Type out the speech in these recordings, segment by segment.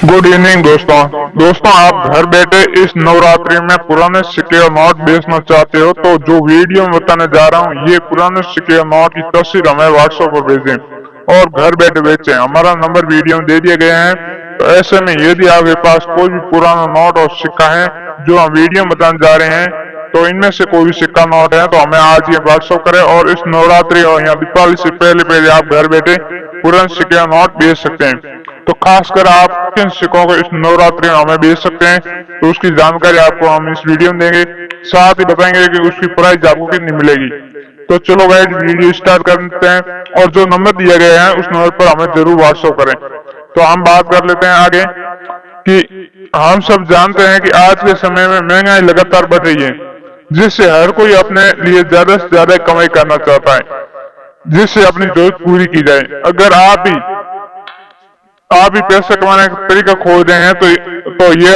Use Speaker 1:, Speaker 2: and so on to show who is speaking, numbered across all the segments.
Speaker 1: Good evening दोस्तों आप घर बैठे इस नवरात्रि में पुराने सिक्के और नोट बेचना चाहते हो तो जो वीडियो में बताने जा रहा हूँ ये पुराने सिक्के और नोट की तस्वीर हमें व्हाट्सएप पर भेजें और घर बैठे बेचें। हमारा नंबर वीडियो में दे दिए गए हैं। तो ऐसे में यदि आपके पास कोई भी पुराना नोट और सिक्का है जो हम वीडियो में बताने जा रहे हैं तो इनमें से कोई भी सिक्का नोट है तो हमें आज ये व्हाट्सएप करें और इस नवरात्रि और या दीपावली से पहले आप घर बैठे पुराने सिक्के और नोट बेच सकते हैं। तो खासकर आप किन सिक्कों को इस नवरात्रि में हमें बेच सकते हैं तो उसकी जानकारी आपको हम इस वीडियो में देंगे, साथ ही बताएंगे कि उसकी प्राइस आपको कितनी मिलेगी। तो चलो गाइस वीडियो स्टार्ट करते हैं और जो नंबर दिया गया है उस नंबर पर हमें जरूर व्हाट्सएप करें। तो हम बात कर लेते हैं आगे कि हम सब जानते हैं कि आज के समय में महंगाई लगातार बढ़ रही है जिससे हर कोई अपने लिए ज्यादा से ज्यादा कमाई करना चाहता है जिससे अपनी जरूरत पूरी की जाए। अगर आप भी पैसा कमाने का तरीका खोज रहे हैं तो ये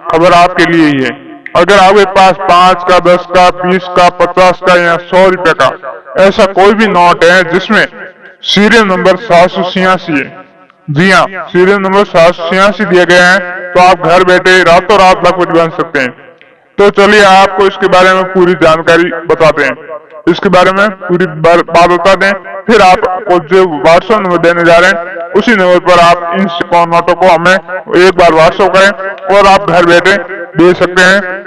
Speaker 1: खबर आपके लिए ही है। अगर आपके पास 5 का, 10 का, 20 का, 50 का या 100 रुपए का ऐसा कोई भी नोट है जिसमें सीरियल नंबर 786 है, जी हाँ सीरियल नंबर 786 दिया गया है, तो आप घर बैठे रातों रात लाखपति बन सकते हैं। तो चलिए आपको इसके बारे में पूरी जानकारी बताते हैं, इसके बारे में पूरी बात बता दें। फिर आपको जो व्हाट्सएप नंबर देने जा रहे हैं उसी नंबर पर आप इन सिक्कों नोटों को हमें एक बार व्हाट्सएप करें और आप घर बैठे दे सकते हैं।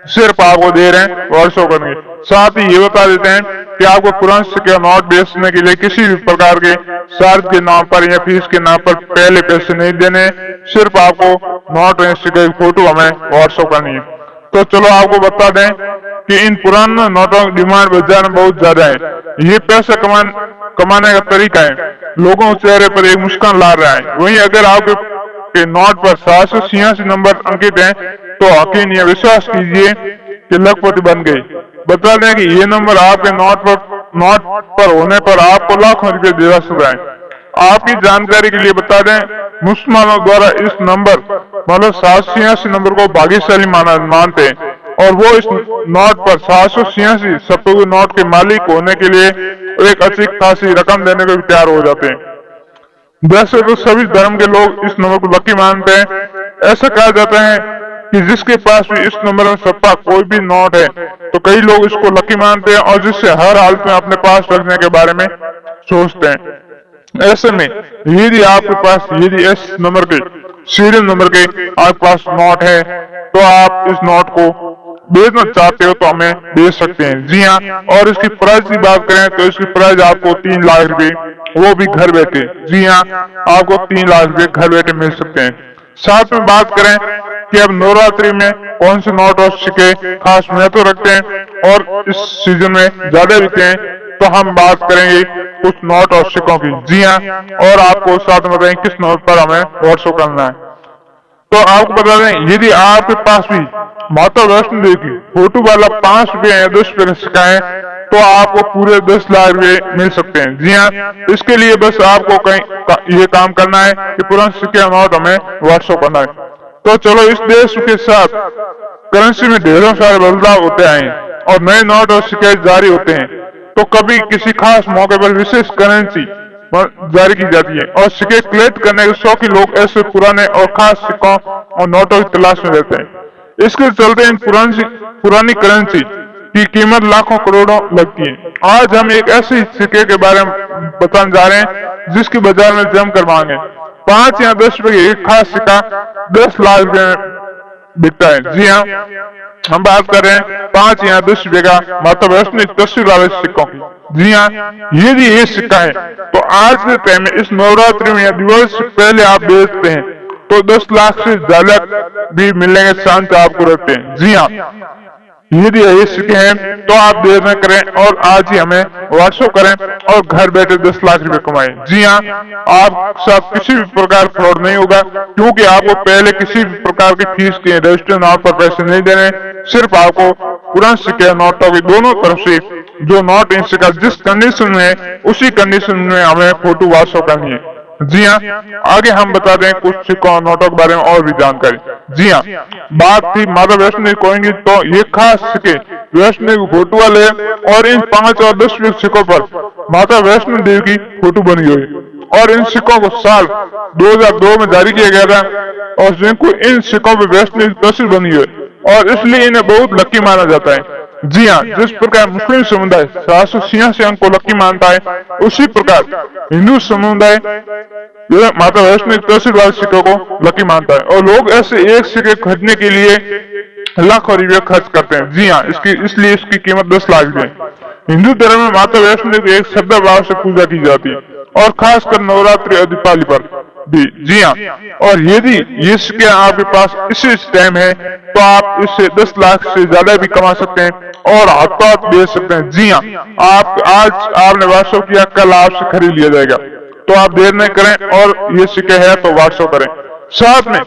Speaker 1: सिर्फ आपको दे रहे हैं व्हाट्सएप करने। साथ ही ये बता देते हैं कि आपको पुराने सिक्के नोट बेचने के लिए किसी भी प्रकार के चार्ज के नाम पर या फीस के नाम पर पहले पैसे नहीं देने, सिर्फ आपको नोट और सिक्के की फोटो हमें व्हाट्सएप करनी है। तो चलो आपको बता दें कि इन पुराने नोटों की डिमांड बाजार में बहुत ज्यादा है। ये पैसा कमाने का तरीका है, लोगों के चेहरे पर एक मुस्कान ला रहा है। वहीं अगर आपके नोट पर 786 नंबर अंकित हैं तो यकीन या विश्वास कीजिए कि लखपति बन गए। बता दें कि ये नंबर आपके नोट पर होने पर आपको लाखों रुपए दिला सकता है। आपकी जानकारी के लिए बता दें मुसलमानों द्वारा इस नंबर मतलब 786 नंबर को भाग्यशाली मानते हैं और वो इस नोट पर 786 सफेद नोट के मालिक होने के लिए एक अच्छी खासी रकम देने को भी तैयार हो जाते हैं। वैसे तो सभी धर्म के लोग इस नंबर को लकी मानते हैं। ऐसा कहा जाता है कि जिसके पास भी इस नंबर में छपा कोई भी नोट है तो कई लोग इसको लकी मानते हैं और जिससे हर हालत में अपने पास रखने के बारे में सोचते हैं। ऐसे में यदि आपके पास यदि इस नंबर के सीरियल नंबर के आपके पास नोट है तो आप इस नोट को बेचना चाहते हो तो हमें बेच सकते हैं, जी हाँ। और इसकी प्राइस की बात करें तो इसकी प्राइस आपको 3 लाख रुपए, वो भी घर बैठे, जी हाँ आपको 3 लाख रुपए घर बैठे मिल सकते हैं। साथ में बात करें कि अब नवरात्रि में कौन से नोट और सिक्के खास महत्व रखते हैं और इस सीजन में ज्यादा बिकते हैं, तो हम बात करेंगे कुछ नोट और सिक्कों की, जी हाँ। और आपको साथ में बताएं किस नोट पर हमें व्हाट्सएप करना है। तो आपको बता दें यदि आपके पास भी माता वैष्णो देवी की फोटो वाला 5 रुपए या 10 रुपए का सिक्का है तो आपको पूरे 10 लाख रुपए मिल सकते हैं, जी हाँ। इसके लिए बस आपको ये काम करना है कि पुराने सिक्के नोट हमें व्हाट्सएप करना है। तो चलो इस देश के साथ करेंसी में ढेरों सारे बदलाव होते हैं और नए नोट और सिक्के जारी होते हैं। तो कभी किसी खास मौके पर विशेष करेंसी जारी की जाती है और सिक्के कलेक्ट करने के शौकीन लोग ऐसे पुराने और खास सिक्कों और नोटों की तलाश में रहते हैं। इसके चलते इन पुरानी करेंसी की कीमत लाखों करोड़ों लगती है। आज हम एक ऐसे सिक्के के बारे में बताने जा रहे हैं जिसकी बाजार में जमकर मांग है। 5 या 10 रुपए एक खास सिक्का 10 लाख रुपए में बिकता है, जी हाँ। हम बात कर रहे हैं 5 या 10 रुपए का माता वैष्णो तस्वीर वाले सिक्कों की, जी हाँ। यदि ये सिक्का है तो आज के टाइम में इस नवरात्रि में या दिवाली से पहले आप बेचते हैं तो 10 लाख से ज्यादा भी मिलने के चांस आपको रहते हैं, जी हाँ। यदि ये सिक्के हैं तो आप देर न करें और आज ही हमें व्हाट्सएप करें और घर बैठे 10 लाख रुपए कमाएं, जी हाँ। आप साथ किसी भी प्रकार फ्रॉड नहीं होगा क्योंकि आपको पहले किसी भी प्रकार की फीस के रजिस्टर नोट पर पैसे नहीं देने। सिर्फ आपको पुराने सिक्के नोटों की दोनों तरफ से जो नोट इन सिक्का जिस कंडीशन में है उसी कंडीशन में हमें फोटो व्हाट्सएप करनी है, जी हाँ। आगे हम बता दें कुछ सिक्कों और नोटों के बारे में और भी जानकारी, जी हाँ। बात थी माता वैष्णो देवी कॉइन की, तो ये खास सिक्के वैष्णो देवी फोटो वाले और इन 5 और 10 सिक्कों पर माता वैष्णो देवी की फोटो बनी हुई और इन सिक्कों को साल 2002 में जारी किया गया था और जिनको इन सिक्कों पर वैष्णवी तस्वीर बनी है और इसलिए इन्हें बहुत लकी माना जाता है। जी हाँ, जिस प्रकार मुस्लिम समुदाय 786 अंक को लकी मानता है, उसी प्रकार हिंदू समुदाय माता वैष्णवी तस्वीर वाले सिक्कों को लकी मानता है और लोग ऐसे एक सिक्के खरीदने के लिए लाखों रुपये खर्च करते हैं। जी हाँ, इसलिए इसकी कीमत 10 लाख है। हिंदू धर्म में माता वैष्णवी की एक श्रद्धा भाव से पूजा की जाती है और खासकर नवरात्रि और दीपावली पर भी। जी हाँ, और यदि ये सिक्के आपके पास इसी टाइम है तो आप इससे 10 लाख से ज्यादा भी कमा सकते हैं और हाथों हाथ बेच सकते हैं। जी हाँ, आप आज आपने व्हाट्सएप किया, कल आपसे खरीद लिया जाएगा, तो आप देर नहीं करें और ये सिक्के है तो व्हाट्सएप करें। साथ में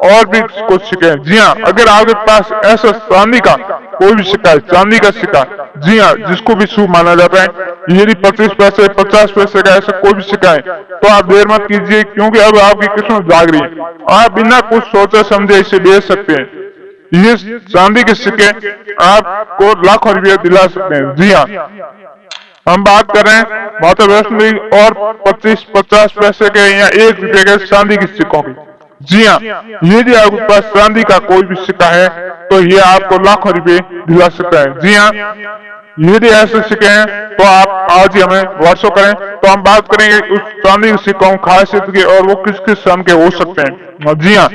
Speaker 1: और भी कुछ सिक्के हैं। जी हाँ, अगर आपके पास ऐसा चांदी का कोई भी सिक्का है, चांदी का सिक्का, जी हाँ, जिसको भी शुभ माना जाता है, यदि 25 पैसे 50 पैसे का ऐसा कोई भी सिक्का है तो आप देर मत कीजिए, क्योंकि अब आपकी किस्मत जाग रही है। आप बिना कुछ सोचे समझे इसे बेच सकते हैं। ये चांदी के सिक्के आपको लाखों रुपये दिला सकते हैं। जी हाँ, हम बात कर रहे हैं माता वैष्णवी और 25-50 पैसे के या 1 रुपये के चांदी के सिक्कों की। जी हाँ, यदि आपके पास चांदी का कोई भी सिक्का है तो ये आपको लाखों रुपए दिला सकता है। जी हाँ, यदि ऐसे सिक्के हैं तो आप आज ही हमें व्हाट्सएप करें, तो हम बात करेंगे उस चांदी के सिक्कों खासियत की और वो किस किस सन के हो सकते हैं। जी हाँ,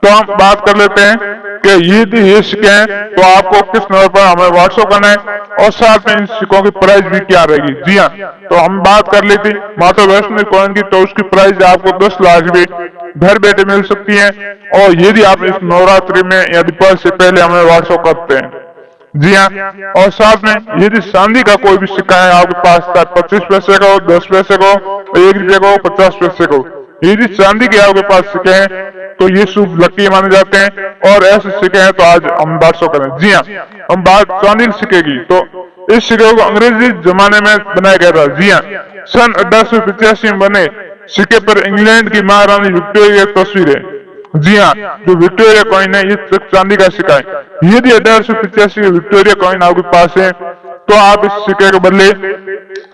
Speaker 1: तो हम बात कर लेते हैं कि यदि ये सिक्के हैं तो आपको किस नंबर पर हमें व्हाट्सएप करना है और साथ में इन सिक्कों की प्राइस भी क्या रहेगी। जी हाँ, तो हम बात कर लेते माता वैष्णवी कॉइन की, तो उसकी प्राइस आपको 10 लाख रुपए घर बैठे मिल सकती है और यदि आप इस नवरात्रि में या दीपावली से पहले हमें व्हाट्सएप करते हैं। जी हाँ, और साथ में यदि चांदी का कोई भी सिक्का है आपके पास, 25 पैसे का हो, 10 पैसे का हो, 1 रुपये का हो, 50 पैसे का हो, यदि चांदी के आपके पास सिक्के हैं तो ये शुभ लकी माने जाते हैं और ऐसे सिक्के हैं तो आज हम व्हाट्सएप करें। जी हाँ, हम बात चांदी के सिक्के की, तो इस सिक्के को अंग्रेजी जमाने में बनाया गया था। जी हाँ, सन 1885 में बने सिक्के पर इंग्लैंड की महारानी विक्टोरिया की तस्वीर है। जी हाँ, जो विक्टोरिया कॉइन है ये चांदी का सिक्का है। यदि 1885 विक्टोरिया कॉइन आपके पास है तो आप इस सिक्के के बदले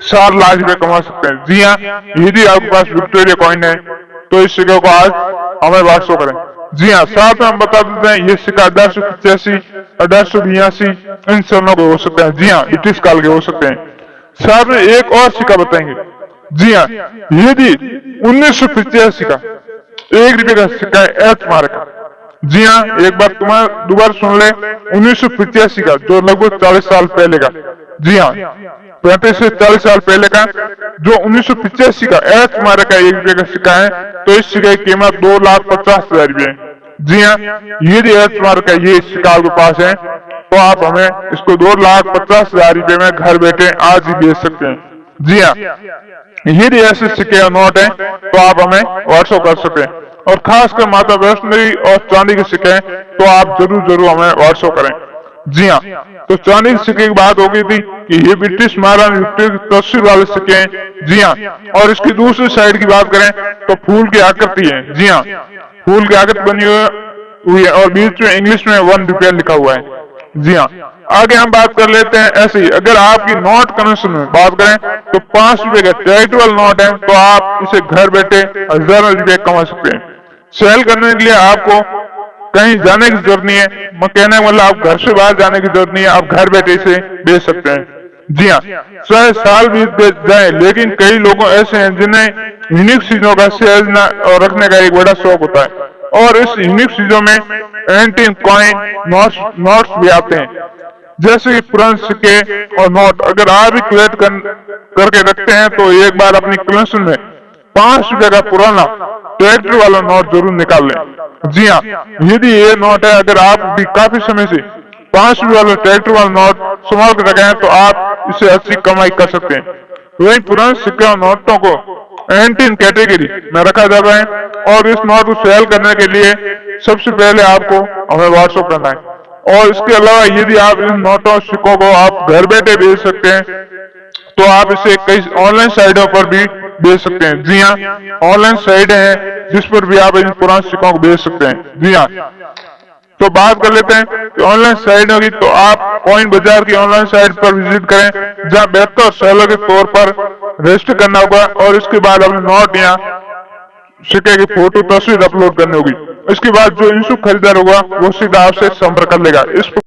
Speaker 1: 4 लाख रुपए कमा सकते हैं। जी हाँ, यदि आपके पास विक्टोरिया कॉइन है तो इस सिक्के को आज हमें व्हाट्सएप करें। जी हाँ, साथ में हम बता देते हैं ये सिक्का 1885, 1882 इन सनों के हो सकते हैं। जी हाँ, ब्रिटिश काल के हो सकते हैं। साथ में एक और सिक्का बताएंगे। जी हाँ, यदि 1985 का 1 रुपये का सिक्का है एच मार्क का। जी हाँ, एक बार तुम्हारा दोबारा सुन ले, 1985 का जो लगभग 40 साल पहले का। जी हाँ, 35 से 40 साल पहले का जो 1985 का एच मार्क का 1 रुपये का सिक्का है, तो इस सिक्के की कीमत 2,50,000 रुपये है। जी हाँ, यदि एच मार्क का ये सिक्का आपके पास है तो आप हमें इसको 2,50,000 रुपये में घर बैठे आज ही बेच सकते हैं। जी हाँ, यदि ऐसे सिक्के या नोट है तो आप हमें व्हाट्सएप कर सकते हैं और खासकर माता वैष्णवी और चांदी के सिक्के हैं तो आप जरूर हमें व्हाट्सएप करें। जी हाँ, तो चांदी के सिक्के की बात हो गई थी कि ये ब्रिटिश महारानी विक्टोरिया की तस्वीर वाले सिक्के हैं। जी हाँ, और इसकी दूसरी साइड की बात करें तो फूल की आकृति है। जी हाँ, फूल की आकृति बनी हुई है और बीच में इंग्लिश में 1 रुपया लिखा हुआ है। जी हाँ, आगे हम बात कर लेते हैं ऐसे ही, अगर आपकी नोट कनेक्शन में बात करें तो 5 रुपए का चैरिटेबल नोट है तो आप इसे घर बैठे हजारों रुपए कमा सकते हैं। सेल करने के लिए आपको कहीं जाने की जरूरत नहीं है, मैं कहने का मतलब आप घर से बाहर जाने की जरूरत नहीं है, आप घर बैठे इसे बेच सकते हैं। जी हाँ, चाहे साल बीत जाए लेकिन कई लोग ऐसे हैं जिन्हें यूनिक चीजों का सेल और रखने का एक बड़ा शौक होता है और इस यूनिक चीजों में एंटीक कॉइन नोट्स भी आते हैं, जैसे कि पुराने सिक्के और नोट। अगर आप भी कलेक्ट करके रखते हैं तो एक बार अपनी कलेक्शन में 5 रुपए का पुराना ट्रैक्टर वाला नोट जरूर निकाल लें। जी हाँ, यदि ये नोट है, अगर आप भी काफी समय से 5 रुपए वाला ट्रैक्टर वाला नोट संभाल कर रखे हैं तो आप इसे अच्छी कमाई कर सकते हैं। वही पुराने सिक्के और नोटों को एंटीक कैटेगरी में रखा जाता है और इस नोट को सेल करने के लिए सबसे पहले आपको हमें व्हाट्सएप करना है। और इसके अलावा यदि आप इन नोटों सिक्कों को आप घर बैठे बेच सकते हैं तो आप इसे कई ऑनलाइन साइटों पर भी बेच सकते हैं। जी हाँ, ऑनलाइन साइट है जिस पर भी आप इन पुराने सिक्कों को बेच सकते हैं। जी हाँ, तो बात कर लेते हैं कि ऑनलाइन साइट होगी, तो आप कॉइन बाजार की ऑनलाइन साइट पर विजिट करें, जहां बेहतर सेलर के तौर पर रजिस्टर करना होगा और इसके बाद अपने नोट या सिक्के की फोटो तस्वीर अपलोड करनी होगी। इसके बाद जो इनसुक खरीदार होगा वो सीधा आपसे संपर्क कर लेगा। इस